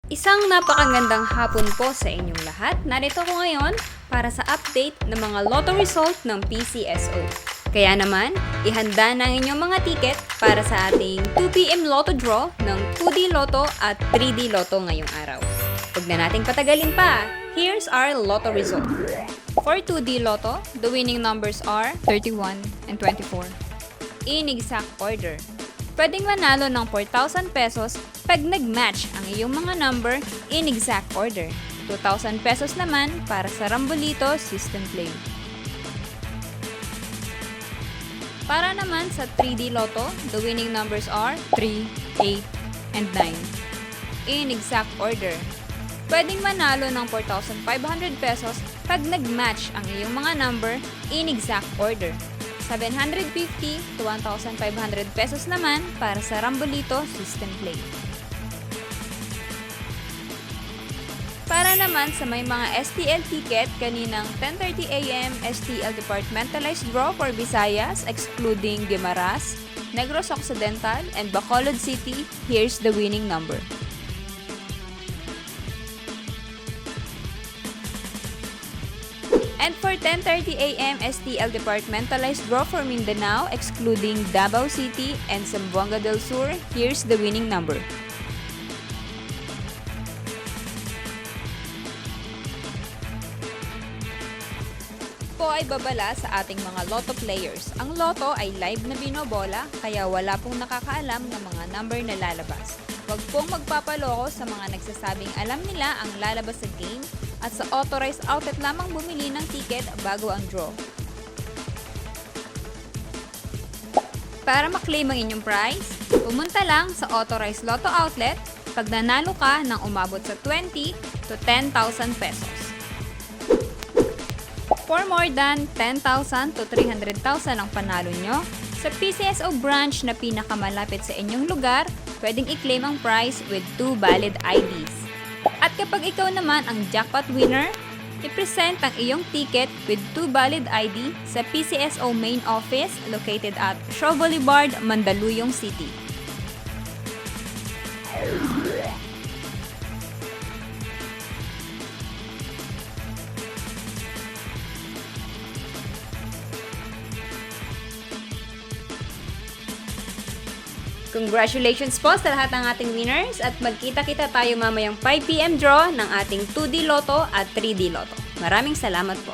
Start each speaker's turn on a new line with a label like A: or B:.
A: Isang napakagandang hapon po sa inyong lahat. Narito ko ngayon para sa update ng mga lotto result ng PCSO. Kaya naman, ihanda na ang inyong mga ticket para sa ating 2pm lotto draw ng 2D Lotto at 3D Lotto ngayong araw. Huwag na nating patagalin pa. Here's our lotto result. For 2D Lotto, the winning numbers are 31 and 24. In exact order. Pwedeng manalo ng 4,000 pesos pag nag-match ang iyong mga number in exact order. 2,000 pesos naman para sa Rambolito System Play. Para naman sa 3D Lotto, the winning numbers are 3, 8, and 9. In exact order. Pwedeng manalo ng 4,500 pesos pag nag-match ang iyong mga number in exact order. 750 to 1,500 pesos naman para sa Rambolito System Play. Para naman sa may mga STL ticket, kaninang 10:30 AM STL Departmentalized Draw for Visayas excluding Guimaras, Negros Occidental, and Bacolod City, here's the winning number. And for 10:30 AM STL Departmentalized Draw for Mindanao excluding Davao City and Zamboanga del Sur, here's the winning number. Po ay babala sa ating mga lotto players. Ang lotto ay live na binobola kaya wala pong nakakaalam ng mga number na lalabas. Huwag pong magpapaloko sa mga nagsasabing alam nila ang lalabas sa game at sa authorized outlet lamang bumili ng ticket bago ang draw. Para maklaim ang inyong prize, pumunta lang sa authorized lotto outlet pag nanalo ka ng umabot sa 20 to 10,000 pesos. For more than 10,000 to 300,000 ang panalo nyo, sa PCSO branch na pinakamalapit sa inyong lugar, pwedeng i-claim ang prize with 2 valid IDs. At kapag ikaw naman ang jackpot winner, i-present ang iyong ticket with 2 valid ID sa PCSO main office located at Shaw Boulevard, Mandaluyong City. Congratulations po sa lahat ng ating winners at magkita-kita tayo mamayang 5pm draw ng ating 2D Lotto at 3D Lotto. Maraming salamat po.